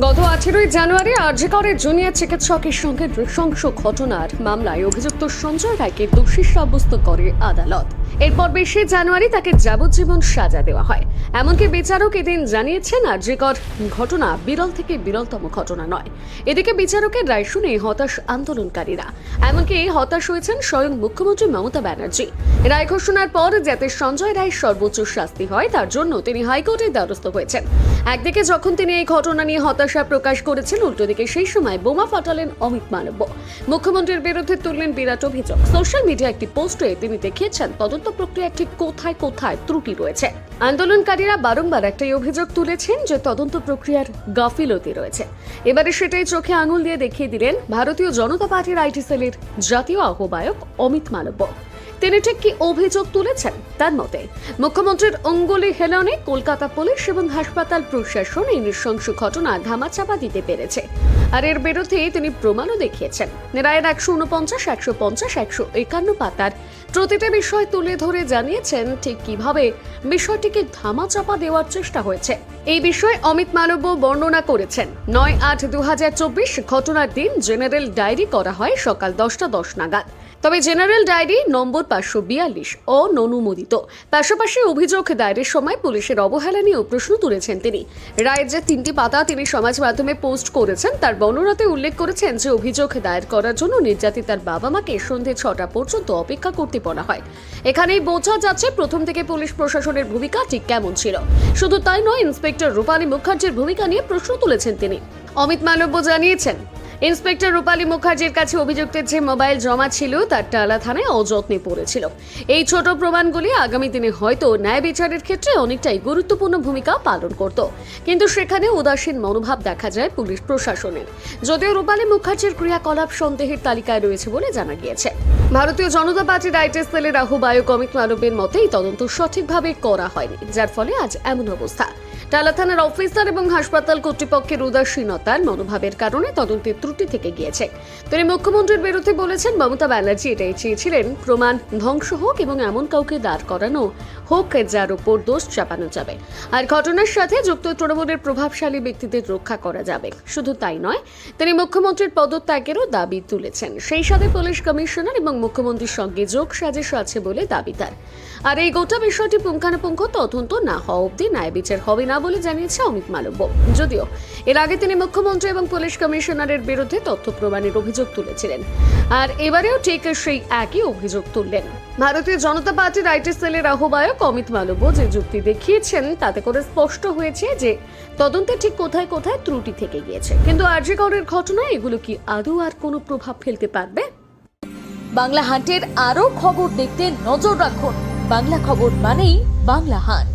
গত 18 জানুয়ারি আরজিকরের জুনিয়র চিকিৎসকের সঙ্গে নৃশংস ঘটনার মামলায় অভিযুক্ত সঞ্জয় রায়কে দোষী সাব্যস্ত করে আদালত। এরপর 20 জানুয়ারি তাকে যাবজ্জীবন সাজা দেওয়া হয়। এমনকি বিচারক এদিন জানিয়েছেন আরজিকর ঘটনা বিরল থেকে বিরলতম ঘটনা নয়। এদিকে বিচারকের রায় শুনে হতাশ আন্দোলনকারীরা, এমনকি হতাশ হয়েছেন স্বয়ং মুখ্যমন্ত্রী মমতা ব্যানার্জি। রায় ঘোষণার পর যাতে সঞ্জয় রায়ের সর্বোচ্চ শাস্তি হয় তার জন্য তিনি হাইকোর্টের দ্বারস্থ হয়েছেন। একদিকে যখন তিনি এই ঘটনা নিয়ে হতাশা প্রকাশ করেছেন, উল্টোদিকে সেই সময় বোমা ফাটালেন অমিত মালব্য। মুখ্যমন্ত্রীর বিরুদ্ধে তুললেন বিরাট অভিযোগ। সোশ্যাল মিডিয়া একটি পোস্টে তিনি দেখিয়েছেন তদন্ত প্রক্রিয়া ঠিক কোথায় কোথায় ত্রুটি রয়েছে। আন্দোলনকারীরা বারংবার একটাই অভিযোগ তুলেছেন যে তদন্ত প্রক্রিয়ার গাফিলতি রয়েছে। এবারে সেটাই চোখে আঙুল দিয়ে দেখিয়ে দিলেন ভারতীয় জনতা পার্টির আইটি সেলের জাতীয় আহ্বায়ক অমিত মালব্য। তিনি ঠিক কি অভিযোগ তুলেছেন? তার মতে, মুখ্যমন্ত্রীর অঙ্গুলি হেলনে কলকাতা পুলিশ এবং হাসপাতাল প্রশাসন এই নৃশংস ঘটনা ধামাচাপা দিতে পেরেছে। আর এর বিরুদ্ধে তিনি প্রমাণও দেখিয়েছেন। রায়ের 149, 150, 151 পাতার প্রতিটি বিষয় তুলে ধরে জানিয়েছেন ঠিক কিভাবে বিষয়টিকে ধামাচাপা দেওয়ার চেষ্টা হয়েছে। এই বিষয়ে অমিত মালব্য বর্ণনা করেছেন। 9/8/2024 ঘটনার দিন জেনারেল ডায়েরি করা হয় সকাল 10:10 নাগাদ। তবে জেনারেল ডায়েরি নম্বর 542 অননুমোদিত। পাশাপাশি অভিযোগ দায়েরের সময় পুলিশের অবহেলা নিয়েও প্রশ্ন তুলেছেন তিনি। রায়ের যে 3টি পাতা তিনি সমাজ মাধ্যমে পোস্ট করেছেন তার বর্ণনাতে উল্লেখ করেছেন যে অভিযোগ দায়ের করার জন্য নির্যাতিতার বাবা মাকে সন্ধ্যে 6টা পর্যন্ত অপেক্ষা করতে বলা হয়। এখানেই বোঝা যাচ্ছে প্রথম থেকে পুলিশ প্রশাসনের ভূমিকা ঠিক কেমন ছিল। শুধু তাই নয়, ইন্সপেক্টর রূপালী মুখার্জির ভূমিকা নিয়ে প্রশ্ন তুলেছেন তিনি। অমিত মালব্য জানিয়েছেন, ইন্সপেক্টর রূপালী মুখার্জির কাছে অভিযুক্তের যে মোবাইল জমা ছিল তার টালা থানায় অযত্নে পড়েছিল। এই ছোট প্রমাণগুলি আগামী দিনে হয়তো ন্যায় বিচারের ক্ষেত্রে অনেকটাই গুরুত্বপূর্ণ ভূমিকা পালন করত, কিন্তু সেখানে উদাসীন মনোভাব দেখা যায় পুলিশ প্রশাসনের। যদিও রূপালী মুখার্জির ক্রিয়াকলাপ সন্দেহের তালিকায় রয়েছে বলে জানা গিয়েছে। ভারতীয় জনতা পার্টির আইটি সেলের আহ্বায়ক অমিত মালব্যের মতে এই তদন্ত সঠিকভাবে করা হয়নি, যার ফলে আজ এমন অবস্থা। টালা থানার অফিসার এবং হাসপাতাল কর্তৃপক্ষের উদাসীনতার মনোভাবের কারণে তদন্তের ত্রুটি থেকে গিয়েছে। তিনি মুখ্যমন্ত্রীর বিরুদ্ধে বলেছেন, মমতা ব্যানার্জি এটাই চেয়েছিলেন প্রমাণ ধ্বংস হোক এবং এমন কাউকে দাঁড় করানো হোক যার উপর দোষ চাপানো যাবে, আর ঘটনার সাথে যুক্ত তৃণমূলের প্রভাবশালী ব্যক্তিদের রক্ষা করা যাবে। শুধু তাই নয়, তিনি মুখ্যমন্ত্রীর পদত্যাগেরও দাবি তুলেছেন। সেই সাথে পুলিশ কমিশনার এবং মুখ্যমন্ত্রীর সঙ্গে যোগ সাজেশ আছে বলে দাবি তার। আর এই গোটা বিষয়টি পুঙ্খানুপুঙ্খ তদন্ত না হওয়া অবধি ন্যায় বিচার হবে না বলে জানিয়েছে অমিত মালব্য। যদিও এর আগে তিনি মুখ্যমন্ত্রী এবং পুলিশ কমিশনারের বিরুদ্ধে তথ্য প্রমাণের অভিযোগ তুলেছিলেন, আর এবারেও ঠিক সেই একই অভিযোগ তুললেন। ভারতীয় জনতা পার্টির আইটি সেলের আহ্বায়ক অমিত মালব্য যে যুক্তি দেখিয়েছেন তাতে করে স্পষ্ট হয়েছে যে তদন্তে ঠিক কোথায় কোথায় ত্রুটি থেকে গিয়েছে। কিন্তু আরজিকরের ঘটনায় এগুলো কি আদৌ আর কোনো প্রভাব ফেলতে পারবে? বাংলা হান্টের আরও খবর দেখতে নজর রাখুন। বাংলা খবর মানেই বাংলা হান্ট।